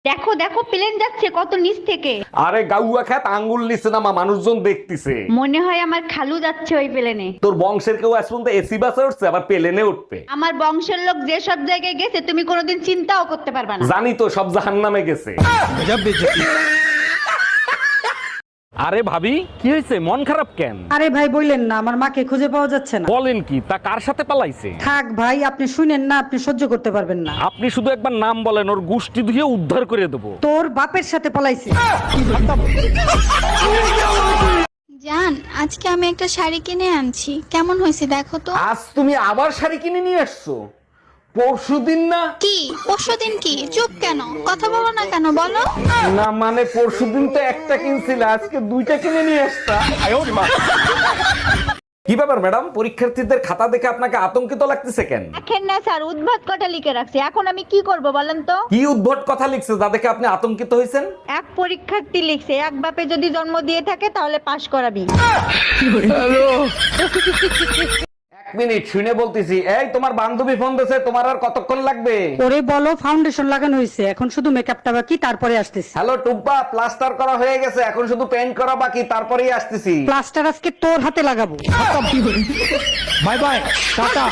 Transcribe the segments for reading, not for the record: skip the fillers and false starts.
দেখো দেখো প্লেন যাচ্ছে কত নিচ থেকে। আরে গাউয়া খ্যাত আঙ্গুল নিচে নামা, মানুষজন দেখতিছে। মনে হয় আমার খালু যাচ্ছে ওই প্লেনে। তোর বংশের কেউ আজ পর্যন্ত এসি বাসে উঠছে, আবার প্লেনে উঠবে? আমার বংশের লোক যে সব জায়গায় গেছে তুমি কোনোদিন চিন্তাও করতে পারবা না। জানি তো, সব জাহান্নামে গেছে। আরে ভাবি, কি হয়েছে? মন খারাপ কেন? আরে ভাই বললেন না, আমার মাকে খুঁজে পাওয়া যাচ্ছে না। বলেন কি? তা কার সাথে পালাইছে? থাক ভাই, আপনি শুনেন না, আপনি সহ্য করতে পারবেন না। আপনি শুধু একবার নাম বলেন, ওর গুষ্টি ধুয়ে উদ্ধার করে দেবো। তোর বাপের সাথে পলাইছে। জান, আজকে আমি একটা শাড়ি কিনে আনছি, কেমন হয়েছে দেখো তো। আজ তুমি আবার শাড়ি কিনে নিয়ে আসছো? পরশুদিন না? কি পরশুদিন? কি চুপ কেন, কথা বলো না কেন, বলো। না মানে পরশুদিন তো একটা কিনছিলে, আজকে দুইটা কিনে নিয়ে আসতা। কি ব্যাপার ম্যাডাম, পরীক্ষার্থীদের খাতা দেখে আপনাকে আতঙ্কিত লাগতেছে কেন? দেখেন না স্যার, উদ্ভট কথা লিখে রাখছে, এখন আমি কি করব বলেন তো। কি উদ্ভট কথা লিখছে যা দেখে আপনি আতঙ্কিত হয়েছেন? এক পরীক্ষার্থী লিখছে, এক বাপে যদি জন্ম দিয়ে থাকে তাহলে পাশ করাবি। এক মিনিট, শুনে বলতেছি। এই, তোমার বান্ধবী ফোন দিয়েছে, তোমার আর কতক্ষণ লাগবে? ওরে বলো, ফাউন্ডেশন লাগানো হয়েছে, এখন শুধু মেকআপটা বাকি, তারপরে আসতেছি। হ্যালো টুম্পা, প্লাস্টার করা হয়ে গেছে, এখন শুধু পেইন্ট করা বাকি, তারপরেই আসতেছি। প্লাস্টার আজকে তোর হাতে লাগাবো। Bye bye, tata.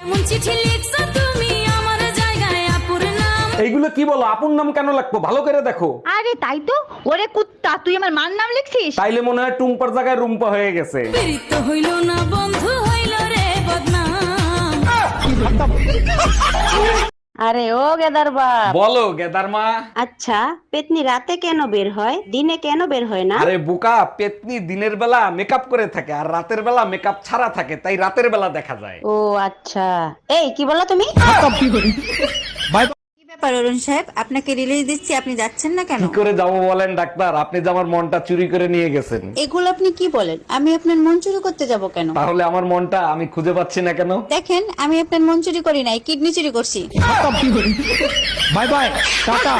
এমন চিঠি লিখছো তুমি আমার জায়গায় আপুর নাম। এইগুলো কি বলো? আপন নাম কেন লাগবো? ভালো করে দেখো। আরে তাই তো। ওরে কুত্তা, তুই আমার মার নাম লিখছিস? তাইলে মনে হয় টুম্পার জায়গায় রুম্পা হয়ে গেছে। প্রীত হইল না বন্ধু হইল রে বদনাম। আরে ও গেদার বাপ, বলো গেদার মা। আচ্ছা পেতনি রাতে কেন বের হয়, দিনে কেন বের হয় না? আরে বোকা, পেতনি দিনের বেলা মেকআপ করে থাকে আর রাতের বেলা মেকআপ ছাড়া থাকে, তাই রাতের বেলা দেখা যায়। ও আচ্ছা, এই কি বললা তুমি? কি ব্যাপার অরুণ সাহেব, আপনাকে রিলিজ দিচ্ছি, আপনি যাচ্ছেন না কেন? কি করে যাবো বলেন ডাক্তার? আপনি যে আমার মনটা চুরি করে নিয়ে গেছেন। এগুলো আপনি কি বলেন? আমি আপনার মন চুরি করতে যাব কেন? তাহলে আমার মনটা আমি খুঁজে পাচ্ছি না কেন? দেখেন, আমি আপনার মন চুরি করি নাই, কিডনি চুরি করছি। Bye bye, tata.